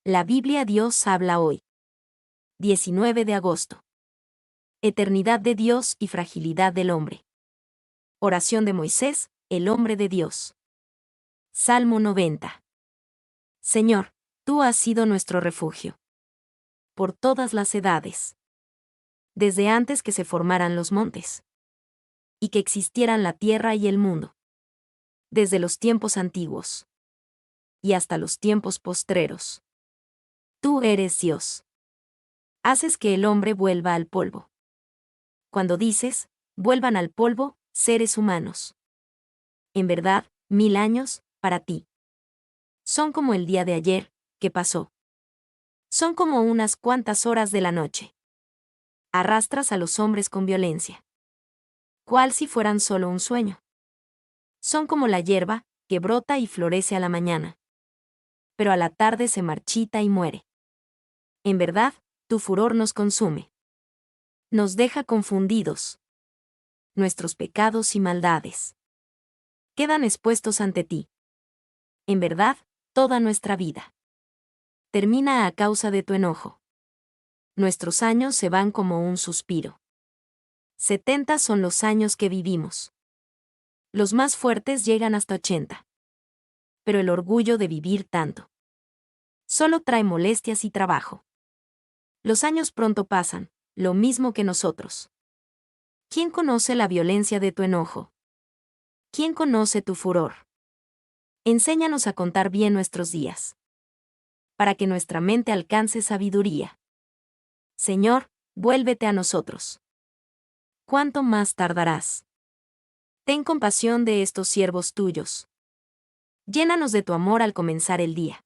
La Biblia Dios habla hoy. 19 de agosto. Eternidad de Dios y fragilidad del hombre. Oración de Moisés, el hombre de Dios. Salmo 90. Señor, tú has sido nuestro refugio. Por todas las edades. Desde antes que se formaran los montes. Y que existieran la tierra y el mundo. Desde los tiempos antiguos. Y hasta los tiempos postreros. Tú eres Dios. Haces que el hombre vuelva al polvo. Cuando dices, vuelvan al polvo, seres humanos. En verdad, 1000 años, para ti. Son como el día de ayer, que pasó. Son como unas cuantas horas de la noche. Arrastras a los hombres con violencia. ¿Cuál si fueran solo un sueño? Son como la hierba, que brota y florece a la mañana. Pero a la tarde se marchita y muere. En verdad, tu furor nos consume. Nos deja confundidos. Nuestros pecados y maldades quedan expuestos ante ti. En verdad, toda nuestra vida termina a causa de tu enojo. Nuestros años se van como un suspiro. 70 son los años que vivimos. Los más fuertes llegan hasta 80. Pero el orgullo de vivir tanto solo trae molestias y trabajo. Los años pronto pasan, lo mismo que nosotros. ¿Quién conoce la violencia de tu enojo? ¿Quién conoce tu furor? Enséñanos a contar bien nuestros días, para que nuestra mente alcance sabiduría. Señor, vuélvete a nosotros. ¿Cuánto más tardarás? Ten compasión de estos siervos tuyos. Llénanos de tu amor al comenzar el día.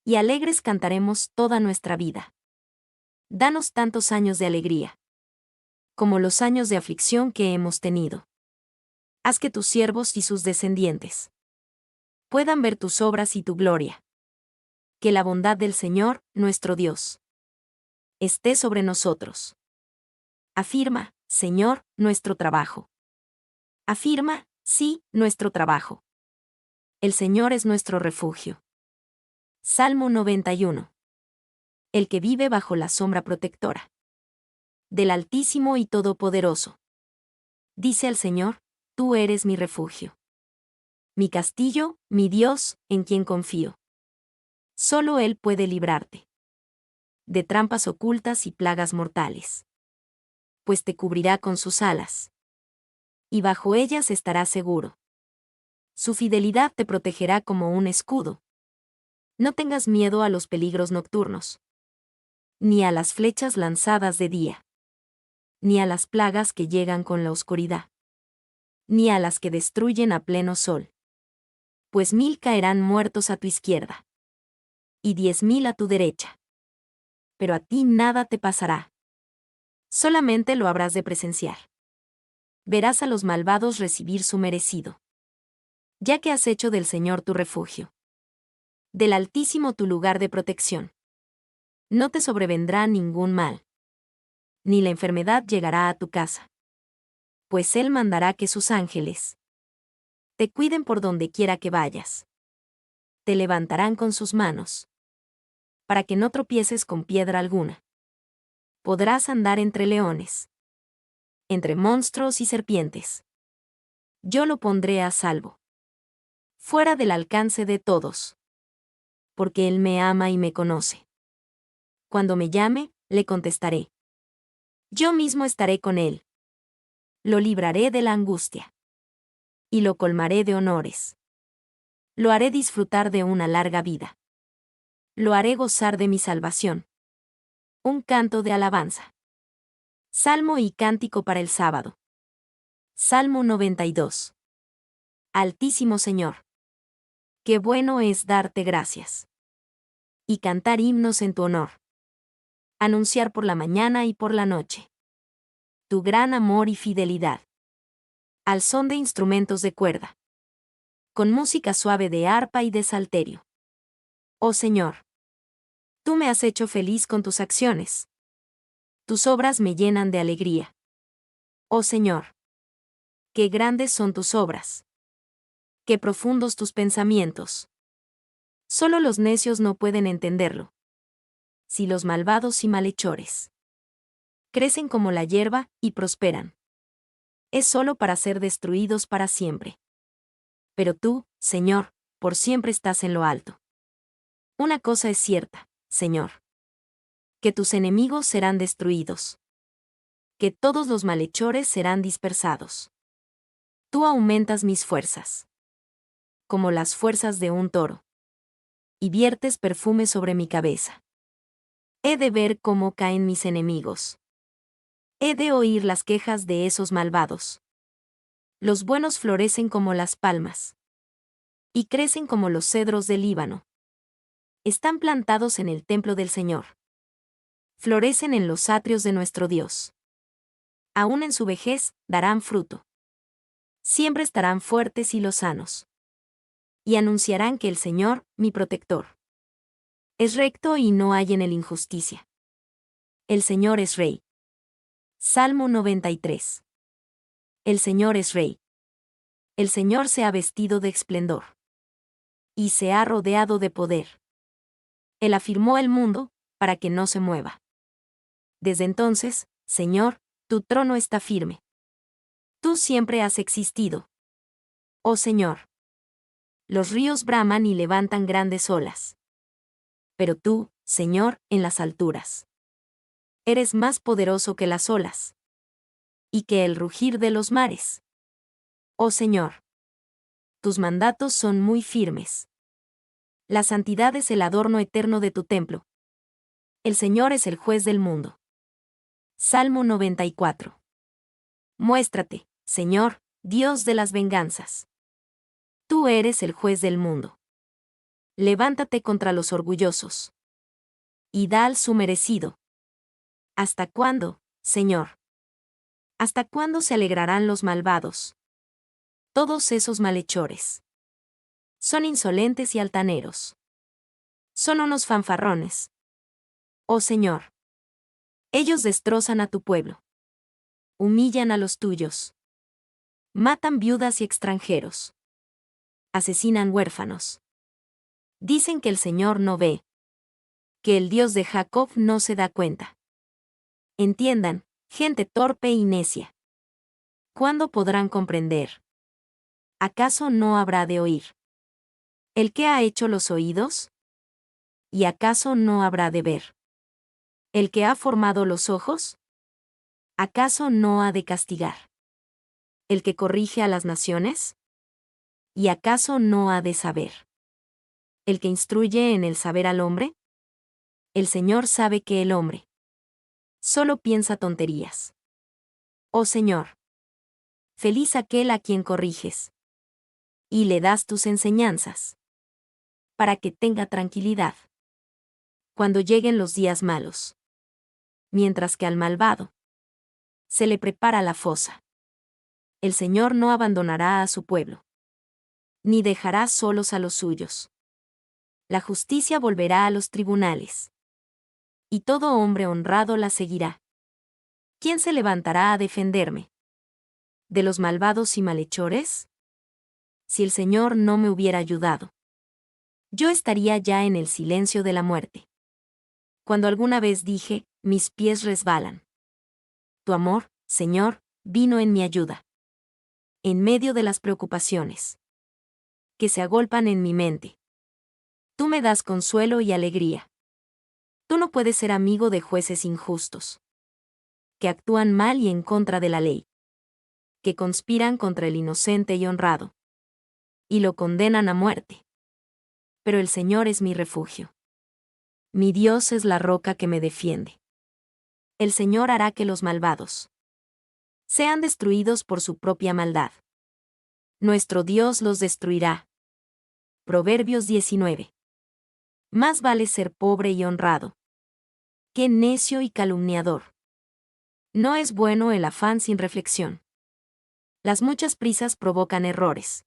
Y alegres cantaremos toda nuestra vida. Danos tantos años de alegría, como los años de aflicción que hemos tenido. Haz que tus siervos y sus descendientes puedan ver tus obras y tu gloria. Que la bondad del Señor, nuestro Dios, esté sobre nosotros. Afirma, Señor, nuestro trabajo. Afirma, sí, nuestro trabajo. El Señor es nuestro refugio. Salmo 91. El que vive bajo la sombra protectora del Altísimo y Todopoderoso. Dice al Señor, tú eres mi refugio. Mi castillo, mi Dios, en quien confío. Solo Él puede librarte de trampas ocultas y plagas mortales. Pues te cubrirá con sus alas. Y bajo ellas estarás seguro. Su fidelidad te protegerá como un escudo. No tengas miedo a los peligros nocturnos, ni a las flechas lanzadas de día, ni a las plagas que llegan con la oscuridad, ni a las que destruyen a pleno sol. Pues 1000 caerán muertos a tu izquierda, y 10.000 a tu derecha. Pero a ti nada te pasará. Solamente lo habrás de presenciar. Verás a los malvados recibir su merecido. Ya que has hecho del Señor tu refugio, del Altísimo tu lugar de protección. No te sobrevendrá ningún mal, ni la enfermedad llegará a tu casa. Pues Él mandará que sus ángeles te cuiden por donde quiera que vayas. Te levantarán con sus manos, para que no tropieces con piedra alguna. Podrás andar entre leones, entre monstruos y serpientes. Yo lo pondré a salvo, fuera del alcance de todos. Porque Él me ama y me conoce. Cuando me llame, le contestaré. Yo mismo estaré con Él. Lo libraré de la angustia. Y lo colmaré de honores. Lo haré disfrutar de una larga vida. Lo haré gozar de mi salvación. Un canto de alabanza. Salmo y cántico para el sábado. Salmo 92. Altísimo Señor. Qué bueno es darte gracias. Y cantar himnos en tu honor. Anunciar por la mañana y por la noche tu gran amor y fidelidad. Al son de instrumentos de cuerda. Con música suave de arpa y de salterio. Oh Señor. Tú me has hecho feliz con tus acciones. Tus obras me llenan de alegría. Oh Señor. Qué grandes son tus obras. Qué profundos tus pensamientos. Solo los necios no pueden entenderlo. Si los malvados y malhechores crecen como la hierba y prosperan, es solo para ser destruidos para siempre. Pero tú, Señor, por siempre estás en lo alto. Una cosa es cierta, Señor: que tus enemigos serán destruidos, que todos los malhechores serán dispersados. Tú aumentas mis fuerzas, como las fuerzas de un toro, y viertes perfume sobre mi cabeza. He de ver cómo caen mis enemigos. He de oír las quejas de esos malvados. Los buenos florecen como las palmas, y crecen como los cedros del Líbano. Están plantados en el templo del Señor. Florecen en los atrios de nuestro Dios. Aún en su vejez, darán fruto. Siempre estarán fuertes y lozanos. Y anunciarán que el Señor, mi protector, es recto y no hay en él injusticia. El Señor es Rey. Salmo 93. El Señor es Rey. El Señor se ha vestido de esplendor. Y se ha rodeado de poder. Él afirmó el mundo, para que no se mueva. Desde entonces, Señor, tu trono está firme. Tú siempre has existido. Oh Señor. Los ríos braman y levantan grandes olas. Pero tú, Señor, en las alturas, eres más poderoso que las olas y que el rugir de los mares. Oh Señor, tus mandatos son muy firmes. La santidad es el adorno eterno de tu templo. El Señor es el juez del mundo. Salmo 94. Muéstrate, Señor, Dios de las venganzas. Tú eres el juez del mundo. Levántate contra los orgullosos y da al su merecido. ¿Hasta cuándo, Señor? ¿Hasta cuándo se alegrarán los malvados? Todos esos malhechores son insolentes y altaneros. Son unos fanfarrones. Oh Señor. Ellos destrozan a tu pueblo. Humillan a los tuyos. Matan viudas y extranjeros. Asesinan huérfanos. Dicen que el Señor no ve, que el Dios de Jacob no se da cuenta. Entiendan, gente torpe y necia. ¿Cuándo podrán comprender? ¿Acaso no habrá de oír? ¿El que ha hecho los oídos? ¿Y acaso no habrá de ver? ¿El que ha formado los ojos? ¿Acaso no ha de castigar? ¿El que corrige a las naciones? ¿Y acaso no ha de saber? ¿El que instruye en el saber al hombre? El Señor sabe que el hombre solo piensa tonterías. Oh Señor, feliz aquel a quien corriges y le das tus enseñanzas, para que tenga tranquilidad cuando lleguen los días malos. Mientras que al malvado se le prepara la fosa. El Señor no abandonará a su pueblo, ni dejará solos a los suyos. La justicia volverá a los tribunales, y todo hombre honrado la seguirá. ¿Quién se levantará a defenderme de los malvados y malhechores? Si el Señor no me hubiera ayudado, yo estaría ya en el silencio de la muerte. Cuando alguna vez dije, mis pies resbalan. Tu amor, Señor, vino en mi ayuda. En medio de las preocupaciones que se agolpan en mi mente, tú me das consuelo y alegría. Tú no puedes ser amigo de jueces injustos, que actúan mal y en contra de la ley, que conspiran contra el inocente y honrado, y lo condenan a muerte. Pero el Señor es mi refugio. Mi Dios es la roca que me defiende. El Señor hará que los malvados sean destruidos por su propia maldad. Nuestro Dios los destruirá. Proverbios 19. Más vale ser pobre y honrado que necio y calumniador. No es bueno el afán sin reflexión. Las muchas prisas provocan errores.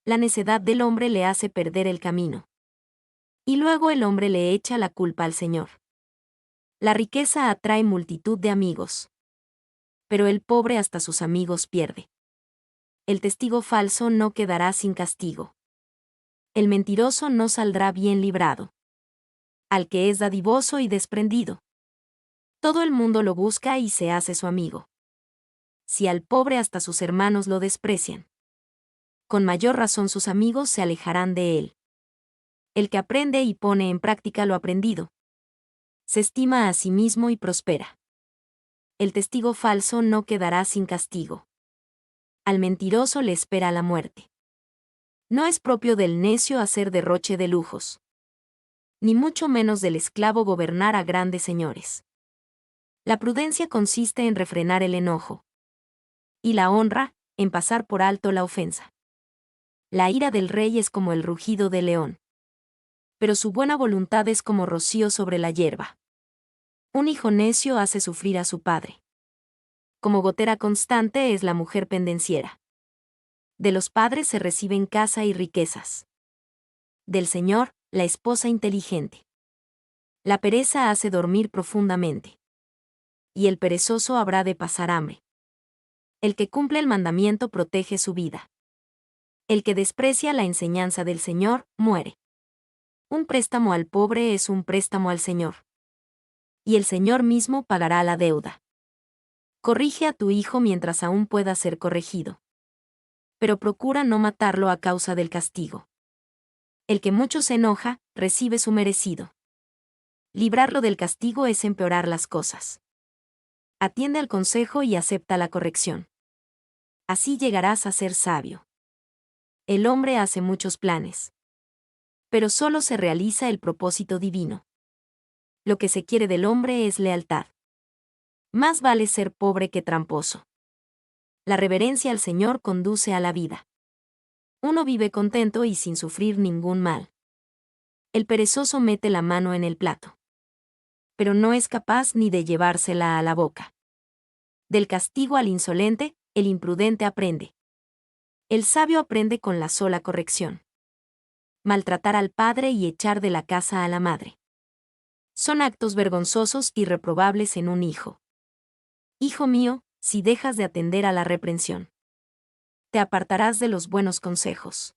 La necedad del hombre le hace perder el camino. Y luego el hombre le echa la culpa al Señor. La riqueza atrae multitud de amigos, pero el pobre hasta sus amigos pierde. El testigo falso no quedará sin castigo. El mentiroso no saldrá bien librado. Al que es dadivoso y desprendido. Todo el mundo lo busca y se hace su amigo. Si al pobre hasta sus hermanos lo desprecian, con mayor razón sus amigos se alejarán de él. El que aprende y pone en práctica lo aprendido, se estima a sí mismo y prospera. El testigo falso no quedará sin castigo. Al mentiroso le espera la muerte. No es propio del necio hacer derroche de lujos, ni mucho menos del esclavo gobernar a grandes señores. La prudencia consiste en refrenar el enojo, y la honra, en pasar por alto la ofensa. La ira del rey es como el rugido del león, pero su buena voluntad es como rocío sobre la hierba. Un hijo necio hace sufrir a su padre. Como gotera constante es la mujer pendenciera. De los padres se reciben casa y riquezas. Del Señor, la esposa inteligente. La pereza hace dormir profundamente. Y el perezoso habrá de pasar hambre. El que cumple el mandamiento protege su vida. El que desprecia la enseñanza del Señor, muere. Un préstamo al pobre es un préstamo al Señor. Y el Señor mismo pagará la deuda. Corrige a tu hijo mientras aún pueda ser corregido. Pero procura no matarlo a causa del castigo. El que mucho se enoja, recibe su merecido. Librarlo del castigo es empeorar las cosas. Atiende al consejo y acepta la corrección. Así llegarás a ser sabio. El hombre hace muchos planes, pero solo se realiza el propósito divino. Lo que se quiere del hombre es lealtad. Más vale ser pobre que tramposo. La reverencia al Señor conduce a la vida. Uno vive contento y sin sufrir ningún mal. El perezoso mete la mano en el plato, pero no es capaz ni de llevársela a la boca. Del castigo al insolente, el imprudente aprende. El sabio aprende con la sola corrección. Maltratar al padre y echar de la casa a la madre. Son actos vergonzosos y reprobables en un hijo. Hijo mío, si dejas de atender a la reprensión, te apartarás de los buenos consejos.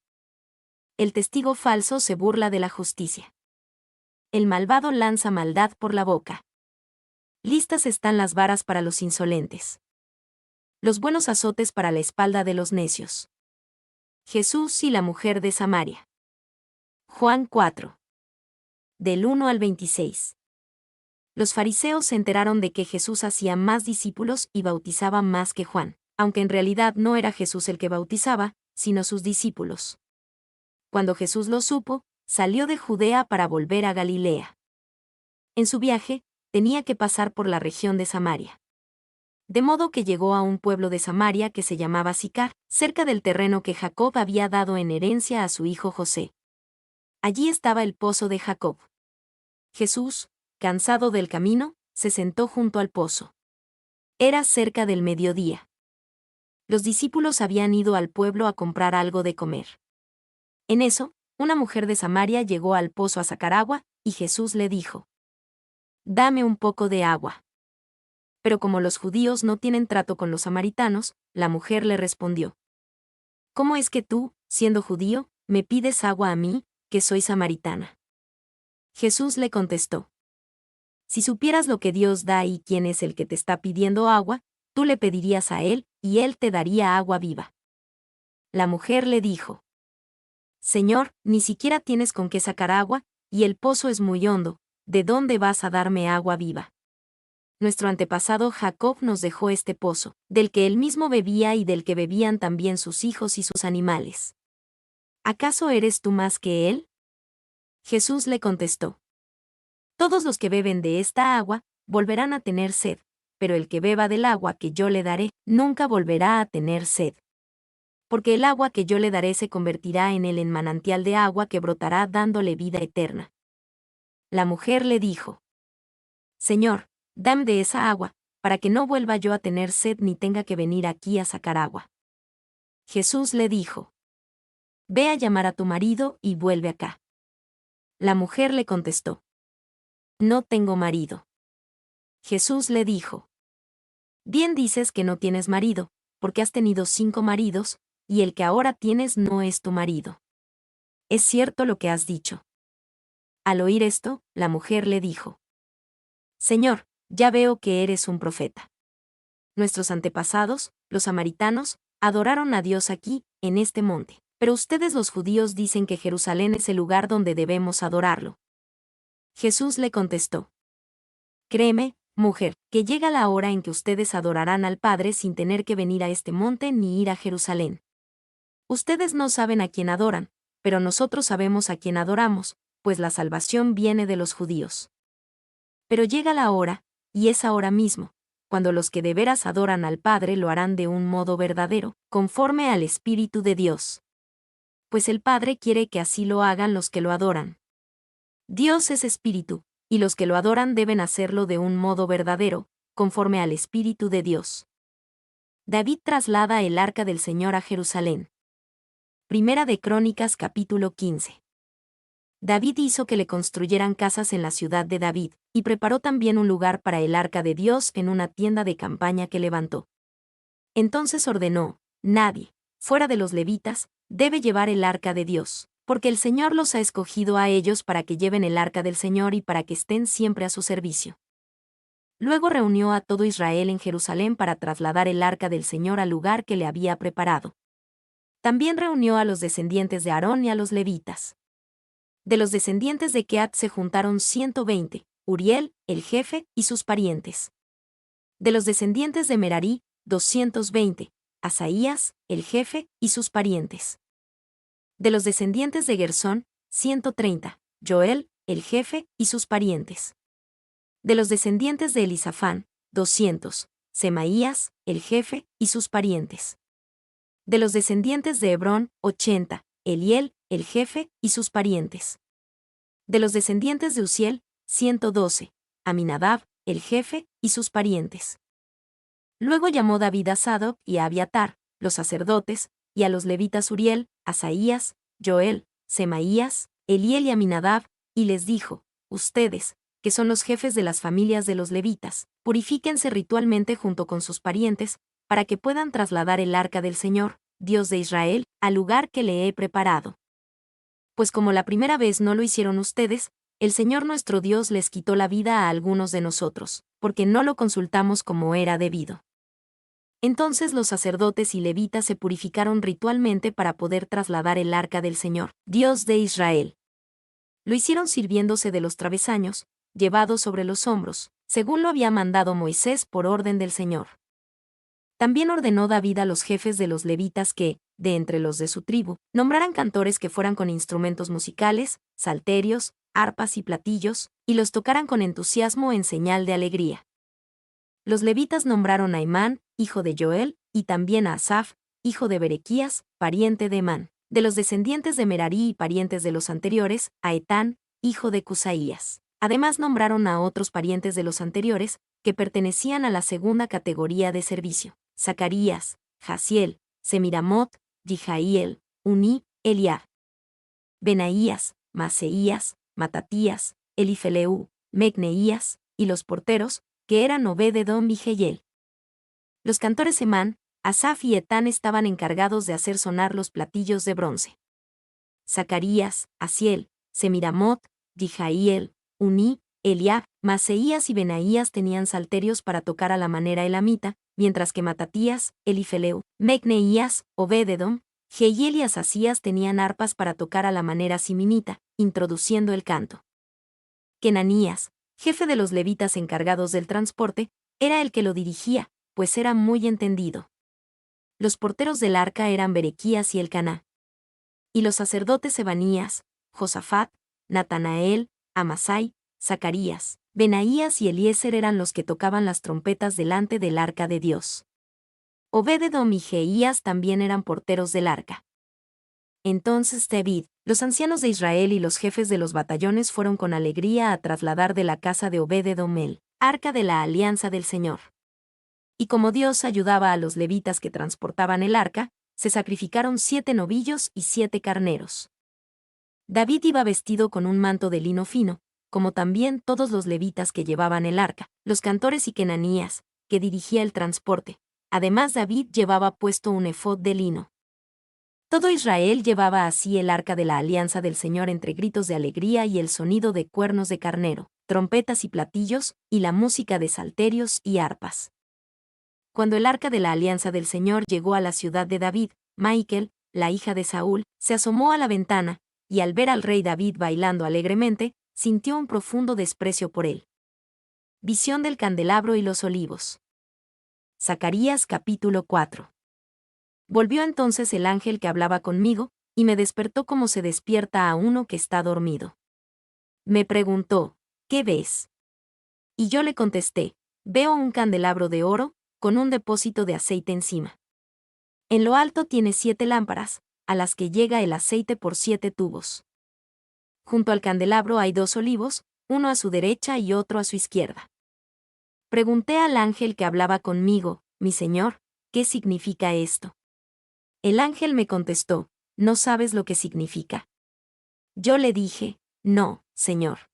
El testigo falso se burla de la justicia. El malvado lanza maldad por la boca. Listas están las varas para los insolentes. Los buenos azotes para la espalda de los necios. Jesús y la mujer de Samaria. Juan 4. Del 1 al 26. Los fariseos se enteraron de que Jesús hacía más discípulos y bautizaba más que Juan, aunque en realidad no era Jesús el que bautizaba, sino sus discípulos. Cuando Jesús lo supo, salió de Judea para volver a Galilea. En su viaje, tenía que pasar por la región de Samaria. De modo que llegó a un pueblo de Samaria que se llamaba Sicar, cerca del terreno que Jacob había dado en herencia a su hijo José. Allí estaba el pozo de Jacob. Jesús, cansado del camino, se sentó junto al pozo. Era cerca del mediodía. Los discípulos habían ido al pueblo a comprar algo de comer. En eso, una mujer de Samaria llegó al pozo a sacar agua, y Jesús le dijo: «Dame un poco de agua». Pero como los judíos no tienen trato con los samaritanos, la mujer le respondió: «¿Cómo es que tú, siendo judío, me pides agua a mí, que soy samaritana?» Jesús le contestó: «Si supieras lo que Dios da y quién es el que te está pidiendo agua, tú le pedirías a él, y él te daría agua viva». La mujer le dijo: «Señor, ni siquiera tienes con qué sacar agua, y el pozo es muy hondo, ¿de dónde vas a darme agua viva? Nuestro antepasado Jacob nos dejó este pozo, del que él mismo bebía y del que bebían también sus hijos y sus animales. ¿Acaso eres tú más que él?». Jesús le contestó: «Todos los que beben de esta agua, volverán a tener sed, pero el que beba del agua que yo le daré, nunca volverá a tener sed. Porque el agua que yo le daré se convertirá en él en manantial de agua que brotará dándole vida eterna». La mujer le dijo: «Señor, dame de esa agua, para que no vuelva yo a tener sed ni tenga que venir aquí a sacar agua». Jesús le dijo: «Ve a llamar a tu marido y vuelve acá». La mujer le contestó: «No tengo marido». Jesús le dijo: «Bien dices que no tienes marido, porque has tenido 5 maridos, y el que ahora tienes no es tu marido. es cierto lo que has dicho. Al oír esto, la mujer le dijo: Señor, ya veo que eres un profeta. Nuestros antepasados, los samaritanos, adoraron a Dios aquí, en este monte, pero ustedes los judíos dicen que Jerusalén es el lugar donde debemos adorarlo. Jesús le contestó: Créeme, mujer, que llega la hora en que ustedes adorarán al Padre sin tener que venir a este monte ni ir a Jerusalén. Ustedes no saben a quién adoran, pero nosotros sabemos a quién adoramos, pues la salvación viene de los judíos. Pero llega la hora, y es ahora mismo, cuando los que de veras adoran al Padre lo harán de un modo verdadero, conforme al Espíritu de Dios. Pues el Padre quiere que así lo hagan los que lo adoran. Dios es Espíritu, y los que lo adoran deben hacerlo de un modo verdadero, conforme al Espíritu de Dios. David traslada el arca del Señor a Jerusalén. Primera de Crónicas capítulo 15. David hizo que le construyeran casas en la ciudad de David, y preparó también un lugar para el arca de Dios en una tienda de campaña que levantó. Entonces ordenó: nadie, fuera de los levitas, debe llevar el arca de Dios, porque el Señor los ha escogido a ellos para que lleven el arca del Señor y para que estén siempre a su servicio. Luego reunió a todo Israel en Jerusalén para trasladar el arca del Señor al lugar que le había preparado. También reunió a los descendientes de Aarón y a los levitas. De los descendientes de Kehat se juntaron 120, Uriel, el jefe, y sus parientes. De los descendientes de Merarí, 220, Asaías, el jefe, y sus parientes. De los descendientes de Gersón, 130, Joel, el jefe, y sus parientes. De los descendientes de Elisafán, 200, Semaías, el jefe, y sus parientes. De los descendientes de Hebrón, 80, Eliel, el jefe, y sus parientes. De los descendientes de Uziel, 112, Aminadab, el jefe, y sus parientes. Luego llamó David a Sadoc y a Abiatar, los sacerdotes, y a los levitas Uriel, Asaías, Joel, Semaías, Eliel y Aminadab, y les dijo: ustedes, que son los jefes de las familias de los levitas, purifíquense ritualmente junto con sus parientes, para que puedan trasladar el arca del Señor, Dios de Israel, al lugar que le he preparado. Pues como la primera vez no lo hicieron ustedes, el Señor nuestro Dios les quitó la vida a algunos de nosotros, porque no lo consultamos como era debido. Entonces los sacerdotes y levitas se purificaron ritualmente para poder trasladar el arca del Señor, Dios de Israel. Lo hicieron sirviéndose de los travesaños, llevados sobre los hombros, según lo había mandado Moisés por orden del Señor. También ordenó David a los jefes de los levitas que, de entre los de su tribu, nombraran cantores que fueran con instrumentos musicales, salterios, arpas y platillos, y los tocaran con entusiasmo en señal de alegría. Los levitas nombraron a Emán, hijo de Joel, y también a Asaf, hijo de Berequías, pariente de Emán. De los descendientes de Merarí y parientes de los anteriores, a Etán, hijo de Cusaías. Además nombraron a otros parientes de los anteriores, que pertenecían a la segunda categoría de servicio: Zacarías, Jaziel, Semiramot, Yijaíel, Uní, Eliab, Benaías, Maseías, Matatías, Elifeleu, Mecneías, y los porteros, que eran Obed-edom y Jehiel. Los cantores Emán, Asaf y Etán estaban encargados de hacer sonar los platillos de bronce. Zacarías, Asiel, Semiramot, Yijaíel, Uní, Eliab, Maseías y Benaías tenían salterios para tocar a la manera elamita, mientras que Matatías, Elifeleu, Mecneías, Obed-edom, Jehiel y Asasías tenían arpas para tocar a la manera siminita, introduciendo el canto. Kenanías, jefe de los levitas encargados del transporte, era el que lo dirigía, pues era muy entendido. Los porteros del arca eran Berequías y Elcaná. Y los sacerdotes Ebanías, Josafat, Natanael, Amasai, Zacarías, Benaías y Eliezer eran los que tocaban las trompetas delante del arca de Dios. Obed-edom y Jeías también eran porteros del arca. Entonces David, los ancianos de Israel y los jefes de los batallones fueron con alegría a trasladar de la casa de Obed-edom el arca de la alianza del Señor. Y como Dios ayudaba a los levitas que transportaban el arca, se sacrificaron 7 novillos y 7 carneros. David iba vestido con un manto de lino fino, como también todos los levitas que llevaban el arca, los cantores y Kenanías, que dirigía el transporte. Además David llevaba puesto un efod de lino. Todo Israel llevaba así el arca de la alianza del Señor entre gritos de alegría y el sonido de cuernos de carnero, trompetas y platillos, y la música de salterios y arpas. Cuando el arca de la alianza del Señor llegó a la ciudad de David, Michal, la hija de Saúl, se asomó a la ventana, y al ver al rey David bailando alegremente, sintió un profundo desprecio por él. Visión del candelabro y los olivos. Zacarías capítulo 4. Volvió entonces el ángel que hablaba conmigo, y me despertó como se despierta a uno que está dormido. Me preguntó, ¿qué ves? Y yo le contesté, veo un candelabro de oro, con un depósito de aceite encima. En lo alto tiene 7 lámparas, a las que llega el aceite por 7 tubos. Junto al candelabro hay 2 olivos, uno a su derecha y otro a su izquierda. Pregunté al ángel que hablaba conmigo, mi señor, ¿qué significa esto? El ángel me contestó, ¿no sabes lo que significa? Yo le dije, no, señor.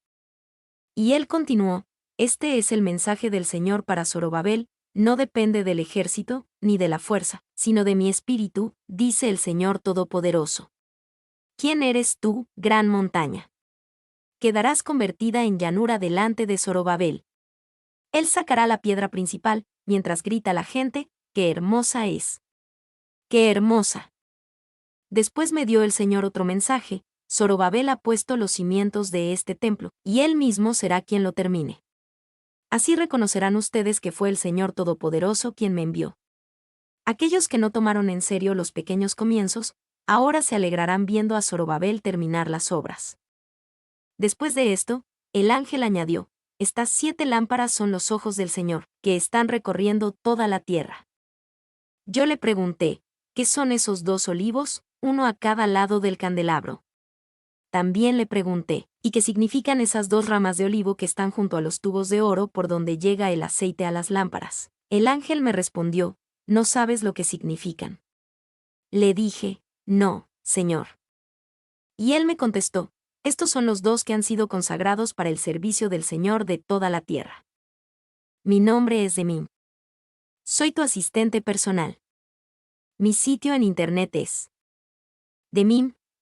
Y él continuó, este es el mensaje del Señor para Zorobabel, no depende del ejército, ni de la fuerza, sino de mi espíritu, dice el Señor Todopoderoso. ¿Quién eres tú, gran montaña? Quedarás convertida en llanura delante de Zorobabel. Él sacará la piedra principal, mientras grita la gente, ¡qué hermosa es! ¡Qué hermosa! Después me dio el Señor otro mensaje, Zorobabel ha puesto los cimientos de este templo, y él mismo será quien lo termine. Así reconocerán ustedes que fue el Señor Todopoderoso quien me envió. Aquellos que no tomaron en serio los pequeños comienzos, ahora se alegrarán viendo a Zorobabel terminar las obras. Después de esto, el ángel añadió, estas 7 lámparas son los ojos del Señor, que están recorriendo toda la tierra. Yo le pregunté, ¿qué son esos 2 olivos, uno a cada lado del candelabro? También le pregunté, ¿y qué significan esas 2 ramas de olivo que están junto a los tubos de oro por donde llega el aceite a las lámparas? El ángel me respondió, no sabes lo que significan. Le dije, no, Señor. Y él me contestó, estos son los 2 que han sido consagrados para el servicio del Señor de toda la tierra. Mi nombre es Demim. Soy tu asistente personal. Mi sitio en internet es demim.es.tl